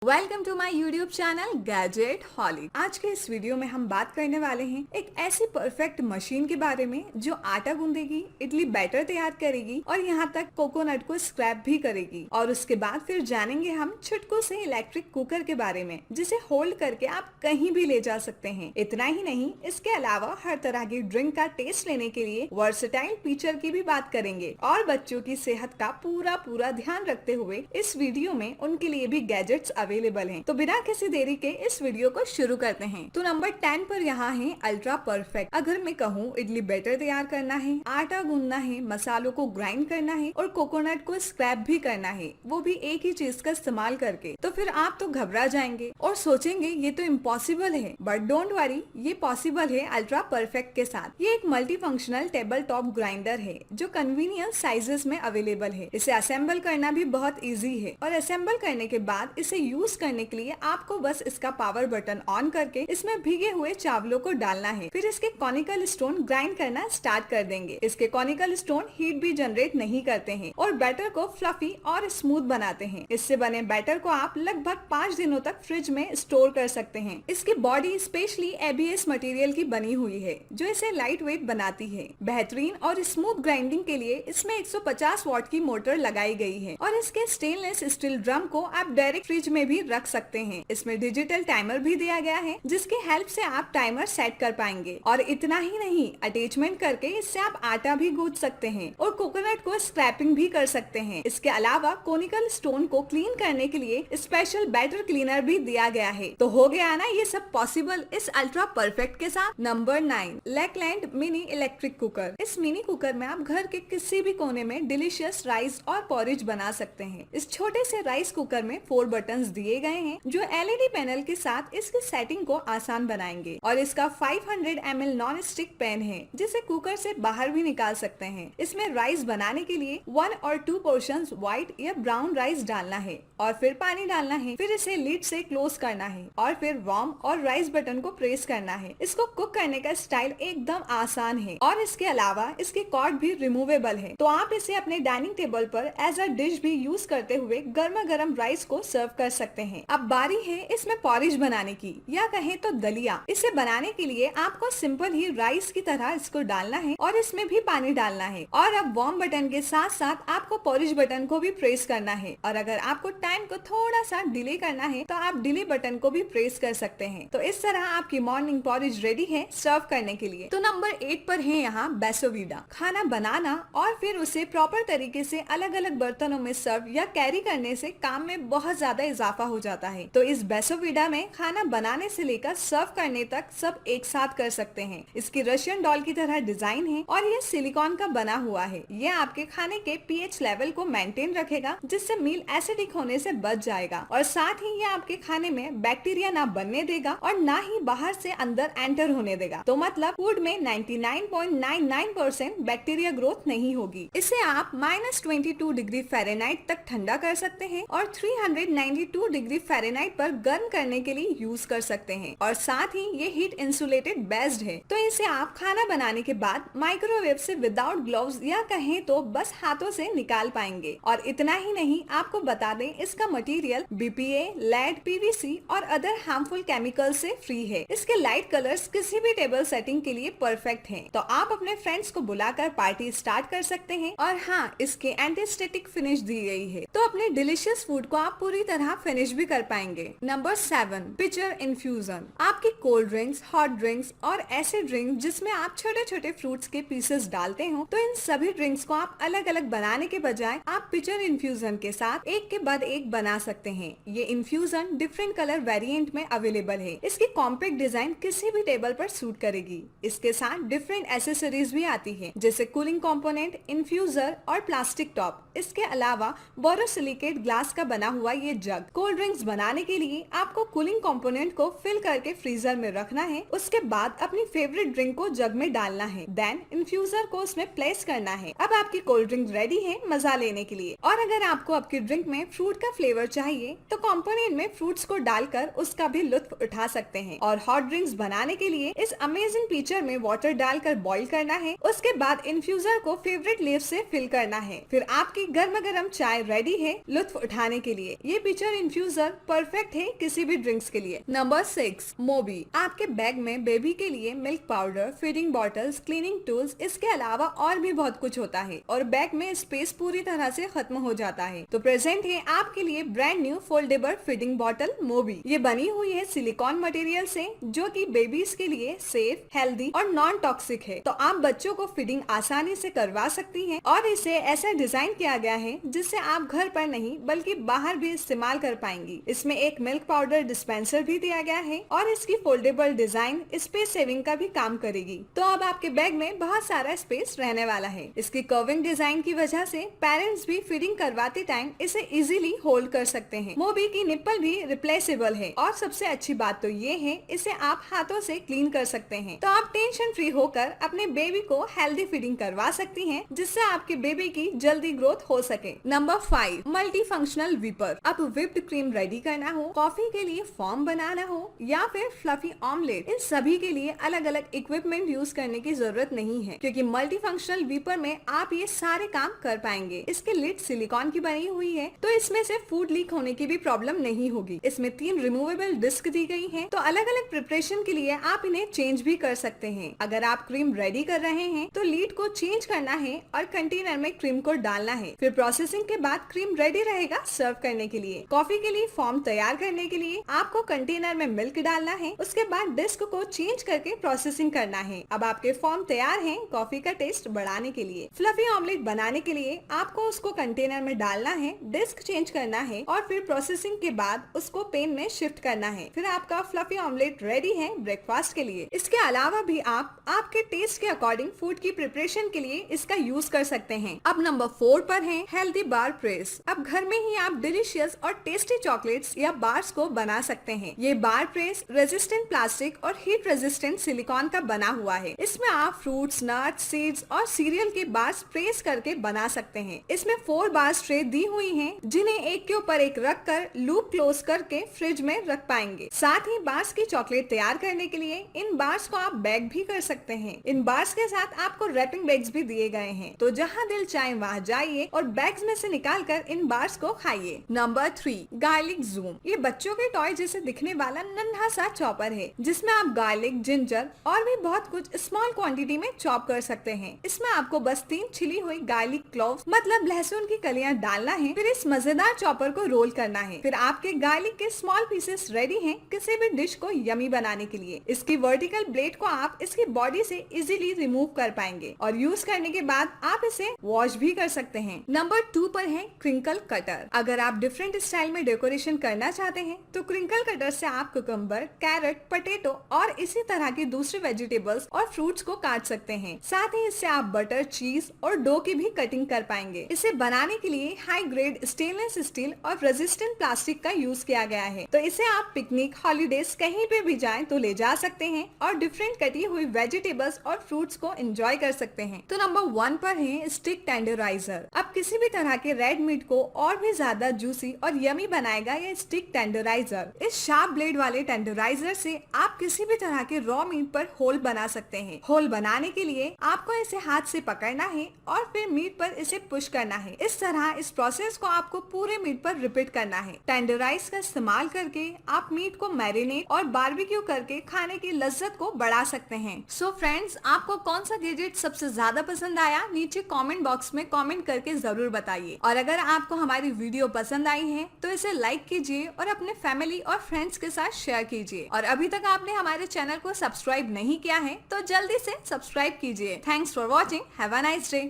Welcome to my YouTube channel gadget Holly. आज के इस वीडियो में हम बात करने वाले हैं एक ऐसी परफेक्ट मशीन के बारे में जो आटा गूंदेगी, इडली बैटर तैयार करेगी और यहाँ तक कोकोनट को स्क्रैप भी करेगी। और उसके बाद फिर जानेंगे हम चुटकों से इलेक्ट्रिक कुकर के बारे में जिसे होल्ड करके आप कहीं भी ले जा सकते हैं। इतना ही नहीं, इसके अलावा हर तरह की ड्रिंक का टेस्ट लेने के लिए वर्सेटाइल फीचर की भी बात करेंगे और बच्चों की सेहत का पूरा ध्यान रखते हुए इस वीडियो में उनके लिए भी गैजेट्स अवेलेबल हैं। तो बिना किसी देरी के इस वीडियो को शुरू करते हैं। तो नंबर 10 पर यहाँ है अल्ट्रा परफेक्ट। अगर मैं कहूँ इडली बैटर तैयार करना है, आटा गूंदना है, मसालों को ग्राइंड करना है और कोकोनट को स्क्रैप भी करना है, वो भी एक ही चीज का इस्तेमाल करके, तो फिर आप तो घबरा जाएंगे और सोचेंगे ये तो इम्पॉसिबल है। बट डोंट वरी, ये पॉसिबल है अल्ट्रा परफेक्ट के साथ। ये एक multi functional table top grinder है जो कन्वीनियंस साइजेस में अवेलेबल है। इसे असेंबल करना भी बहुत इजी है और असेंबल करने के बाद इसे यूज करने के लिए आपको बस इसका पावर बटन ऑन करके इसमें भीगे हुए चावलों को डालना है। फिर इसके कॉनिकल स्टोन ग्राइंड करना स्टार्ट कर देंगे। इसके कॉनिकल स्टोन हीट भी जनरेट नहीं करते हैं और बैटर को फ्लफी और स्मूथ बनाते हैं। इससे बने बैटर को आप लगभग 5 दिनों तक फ्रिज में स्टोर कर सकते हैं। इसकी बॉडी स्पेशली ABS मटेरियल की बनी हुई है जो इसे लाइट वेट बनाती है। बेहतरीन और स्मूथ ग्राइंडिंग के लिए इसमें 150 वॉट की मोटर लगाई गई है और इसके स्टेनलेस स्टील ड्रम को आप डायरेक्ट फ्रिज में भी रख सकते हैं। इसमें डिजिटल टाइमर भी दिया गया है जिसकी हेल्प से आप टाइमर सेट कर पाएंगे। और इतना ही नहीं, अटैचमेंट करके इससे आप आटा भी गूंथ सकते हैं और कोकोनट को स्क्रैपिंग भी कर सकते हैं। इसके अलावा कोनिकल स्टोन को क्लीन करने के लिए स्पेशल बैटर क्लीनर भी दिया गया है। तो हो गया ना ये सब पॉसिबल इस अल्ट्रा परफेक्ट के साथ। Number 9, Lakeland mini electric cooker. इस मिनी कुकर में आप घर के किसी भी कोने में डिलीशियस राइस और पॉरिज बना सकते हैं। इस छोटे से राइस कुकर में 4 बटन्स दिए गए हैं जो LED पैनल के साथ इसकी सेटिंग को आसान बनाएंगे। और इसका 500 ml नॉन स्टिक पैन है जिसे कुकर से बाहर भी निकाल सकते हैं। इसमें राइस बनाने के लिए 1 और 2 पोर्शंस व्हाइट या ब्राउन राइस डालना है और फिर पानी डालना है। फिर इसे लीड से क्लोज करना है और फिर वार्म और राइस बटन को प्रेस करना है। इसको कुक करने का स्टाइल एकदम आसान है और इसके अलावा इसकी कॉर्ड भी रिमूवेबल है, तो आप इसे अपने डाइनिंग टेबल पर एज अ डिश भी यूज करते हुए गर्मा गर्म राइस को सर्व कर सकते हैं। अब बारी है इसमें पॉरिज बनाने की, या कहें तो दलिया। इसे बनाने के लिए आपको सिंपल ही राइस की तरह इसको डालना है और इसमें भी पानी डालना है। और अब वार्म बटन के साथ साथ आपको पॉरिज बटन को भी प्रेस करना है। और अगर आपको टाइम को थोड़ा सा डिले करना है तो आप डिले बटन को भी प्रेस कर सकते हैं। तो इस तरह आपकी मॉर्निंग पॉरिज रेडी है सर्व करने के लिए। तो नंबर 8 पर है यहाँ बेसोविडा। खाना बनाना और फिर उसे प्रॉपर तरीके से अलग अलग बर्तनों में सर्व या कैरी करने से काम में बहुत ज्यादा इजाफा हो जाता है। तो इस बेसोविडा में खाना बनाने से लेकर सर्व करने तक सब एक साथ कर सकते हैं। इसकी रशियन डॉल की तरह डिजाइन है और ये सिलिकॉन का बना हुआ है। ये आपके खाने के pH लेवल को मेंटेन रखेगा जिससे मील एसिडिक होने से बच जाएगा और साथ ही ये आपके खाने में बैक्टीरिया ना बनने देगा और ना ही बाहर से अंदर एंटर होने देगा। तो मतलब फूड में 99.99% बैक्टीरिया ग्रोथ नहीं होगी। इसे आप -22 डिग्री फ़ारेनहाइट तक ठंडा कर सकते हैं और 392 डिग्री फ़ारेनहाइट पर गर्म करने के लिए यूज कर सकते हैं। और साथ ही ये हीट इंसुलेटेड बेस्ड है, तो इसे आप खाना बनाने के बाद माइक्रोवेव से विदाउट ग्लव्स या कहें तो बस हाथों से निकाल पाएंगे। और इतना ही नहीं, आपको बता दें इसका मटेरियल BPA, लेड, PVC और अदर हार्मफुल केमिकल से फ्री है। इसके लाइट कलर्स किसी भी टेबल सेटिंग के लिए परफेक्ट हैं। तो आप अपने फ्रेंड्स को बुलाकर पार्टी स्टार्ट कर सकते हैं। और हाँ, इसके एंटीस्टेटिक फिनिश दी गई है, तो अपने डिलीशियस फूड को आप पूरी तरह फिनिश भी कर पाएंगे। Number 7, pitcher infusion. आपकी कोल्ड ड्रिंक्स, हॉट ड्रिंक्स और ऐसे ड्रिंक जिसमें आप छोटे छोटे फ्रूट्स के पीसेस डालते हो, तो इन सभी ड्रिंक्स को आप अलग अलग बनाने के बजाय आप पिचर इन्फ्यूजन के साथ एक के बाद एक बना सकते हैं। ये इन्फ्यूजन डिफरेंट कलर वेरिएंट में अवेलेबल है। इसकी कॉम्पैक्ट डिजाइन किसी भी टेबल पर सूट करेगी। इसके साथ डिफरेंट एसेसरीज भी आती है जैसे कूलिंग कंपोनेंट, इन्फ्यूजर और प्लास्टिक टॉप। इसके अलावा बोरोसिलिकेट ग्लास का बना हुआ ये जग। कोल्ड ड्रिंक्स बनाने के लिए आपको कूलिंग कंपोनेंट को फिल करके फ्रीजर में रखना है। उसके बाद अपनी फेवरेट ड्रिंक को जग में डालना है, देन इन्फ्यूजर को उसमें प्लेस करना है। अब आपकी कोल्ड ड्रिंक रेडी है मजा लेने के लिए। और अगर आपको आपकी ड्रिंक में फ्रूट का फ्लेवर चाहिए तो कंपोनेंट में फ्रूट्स को डालकर उसका भी लुत्फ उठा सकते हैं। और हॉट ड्रिंक्स बनाने के लिए इस अमेजिंग पिचर में वाटर डालकर बॉईल करना है। उसके बाद इन्फ्यूजर को फेवरेट लीफ से फिल करना है। फिर आपकी गर्मा गर्म चाय रेडी है लुत्फ उठाने के लिए। ये पिक्चर इन्फ्यूजर परफेक्ट है किसी भी ड्रिंक्स के लिए। नंबर 6 मोबी। आपके बैग में बेबी के लिए milk powder, feeding bottles, cleaning tools, इसके अलावा और भी बहुत कुछ होता है और बैग में स्पेस पूरी तरह से खत्म हो जाता है। तो प्रेजेंट है आपके लिए brand new foldable feeding bottle Mobi. ये बनी हुई है सिलिकॉन मटेरियल से, जो कि बेबीज के लिए सेफ, हेल्दी और नॉन टॉक्सिक है। तो आप बच्चों को फीडिंग आसानी से करवा सकती हैं और इसे ऐसा डिजाइन किया गया है जिससे आप घर पर नहीं बल्कि बाहर भी इस्तेमाल कर पाएंगी। इसमें एक मिल्क पाउडर डिस्पेंसर भी दिया गया है और इसकी फोल्डेबल डिजाइन स्पेस सेविंग का भी काम करेगी। तो अब आपके बैग में बहुत सारा स्पेस रहने वाला है। इसकी कर्विंग डिजाइन की वजह से पेरेंट्स भी फीडिंग करवाते टाइम इसे इजीली होल्ड कर सकते हैं। मोबी की निप्पल भी रिप्लेसेबल है और सबसे अच्छी बात तो ये है इसे आप हाथों से क्लीन कर सकते हैं। तो आप टेंशन फ्री होकर अपने बेबी को हेल्दी फीडिंग करवा सकती हैं, जिससे आपके बेबी की जल्दी ग्रोथ हो सके। Number 5 multi functional whipper. अब व्हिप्ड क्रीम रेडी करना हो, कॉफी के लिए फॉर्म बनाना हो या फिर फ्लफी ऑमलेट, इन सभी के लिए अलग अलग इक्विपमेंट यूज करने की जरूरत नहीं है, क्योंकि मल्टी फंक्शनल विपर में आप ये सारे काम कर पाएंगे। इसके लिड सिलिकॉन की बनी हुई है, तो इसमें से फूड लीक होने की भी प्रॉब्लम नहीं होगी। इसमें 3 रिमूवेबल डिस्क दी गई है, तो अलग अलग प्रिपरेशन के लिए आप इन्हें चेंज भी कर सकते हैं। अगर आप क्रीम रेडी कर रहे हैं तो लीड को चेंज करना है और कंटेनर में क्रीम को डालना है। फिर प्रोसेसिंग के बाद क्रीम रेडी रहेगा सर्व करने के लिए। कॉफी के लिए फॉर्म तैयार करने के लिए आपको कंटेनर में मिल्क डालना है, उसके बाद डिस्क को चेंज करके प्रोसेसिंग करना है। अब आपके फॉर्म तैयार हैं कॉफी का टेस्ट बढ़ाने के लिए। फ्लफी ऑमलेट बनाने के लिए आपको उसको कंटेनर में डालना है, डिस्क चेंज करना है और फिर प्रोसेसिंग के बाद उसको पेन में शिफ्ट करना है। फिर आपका फ्लफी ऑमलेट रेडी है ब्रेकफास्ट के लिए। इसके अलावा भी आप आपके टेस्ट के अकॉर्डिंग फूड की प्रिपरेशन के लिए इसका यूज कर सकते हैं। अब नंबर 4 पर है हेल्दी बार प्रेस। अब घर में ही आप डिलीशियस और टेस्टी चॉकलेट्स या बार्स को बना सकते हैं। ये बार प्रेस रेजिस्टेंट प्लास्टिक और हीट रेजिस्टेंट सिलिकॉन का बना हुआ है। इसमें आप फ्रूट्स, नट्स, सीड्स और सीरियल के बार्स प्रेस करके बना सकते हैं। इसमें 4 बार्स ट्रे दी हुई हैं, जिन्हें एक के ऊपर एक रख कर लूप क्लोज करके फ्रिज में रख पाएंगे। साथ ही बार्स की चॉकलेट तैयार करने के लिए इन बार्स को आप बैग भी कर सकते हैं। इन बार्स के साथ आपको रैपिंग बैग्स भी दिए गए हैं, तो जहाँ दिल चाहे वहाँ जाइए और बैग्स में से निकाल कर इन बार्स को खाइए। Number 3 garlic zoom. ये बच्चों के टॉय जैसे दिखने वाला नन्हा सा चॉपर है, जिसमें आप गार्लिक, जिंजर और भी बहुत कुछ स्मॉल क्वांटिटी में चॉप कर सकते हैं। इसमें आपको बस 3 छिली हुई गार्लिक क्लोव्स मतलब लहसुन की कलियां डालना है। फिर इस मजेदार चॉपर को रोल करना है। फिर आपके गार्लिक के स्मॉल पीसेस रेडी हैं किसी भी डिश को यमी बनाने के लिए। इसकी वर्टिकल ब्लेड को आप इसकी बॉडी से इजीली रिमूव कर पाएंगे और यूज करने के बाद आप इसे वॉश भी कर सकते हैं। नंबर 2 पर है क्रिंकल कटर। अगर आप डिफरेंट स्टाइल में डेकोरेशन करना चाहते हैं तो क्रिंकल कटर से आप कुकम्बर, कैरेट, पोटैटो और इसी तरह की दूसरे वेजिटेबल्स और फ्रूट्स को काट सकते हैं। साथ ही इससे आप बटर, चीज और डो की भी कटिंग कर पाएंगे। इसे बनाने के लिए हाई ग्रेड स्टेनलेस स्टील और रेजिस्टेंट प्लास्टिक का यूज किया गया है, तो इसे आप पिकनिक, हॉलीडेज कहीं पे भी जाएं तो ले जा सकते हैं और डिफरेंट कटी हुई वेजिटेबल्स और फ्रूट्स को एंजॉय कर सकते हैं। तो नंबर 1 पर है स्टिक टेंडराइजर। अब किसी भी तरह के रेड मीट को और भी ज्यादा जूसी और यमी बनाएगा ये स्टिक टेंडराइजर। इस शार्प ब्लेड वाले टेंडराइजर से आप किसी भी तरह के रॉ मीट पर होल बना सकते हैं। होल बनाने के लिए आपको इसे हाथ से पकड़ना है और फिर मीट पर इसे पुश करना है। इस तरह इस प्रोसेस को आपको पूरे मीट पर रिपीट करना है। टेंडराइज का इस्तेमाल करके आप मीट को मैरिनेट और बारबेक्यू करके खाने की लज्जत को बढ़ा सकते हैं। सो फ्रेंड्स, आपको कौन सा गैजेट सबसे ज्यादा पसंद आया नीचे कमेंट बॉक्स में कमेंट करके जरूर बताइए। और अगर आपको हमारी वीडियो पसंद आई है तो इसे लाइक कीजिए और अपने फैमिली और फ्रेंड्स के साथ शेयर कीजिए। और अभी तक आपने हमारे चैनल को सब्सक्राइब नहीं किया है तो जल्दी से सब्सक्राइब कीजिए। Thanks for watching. Have a nice day.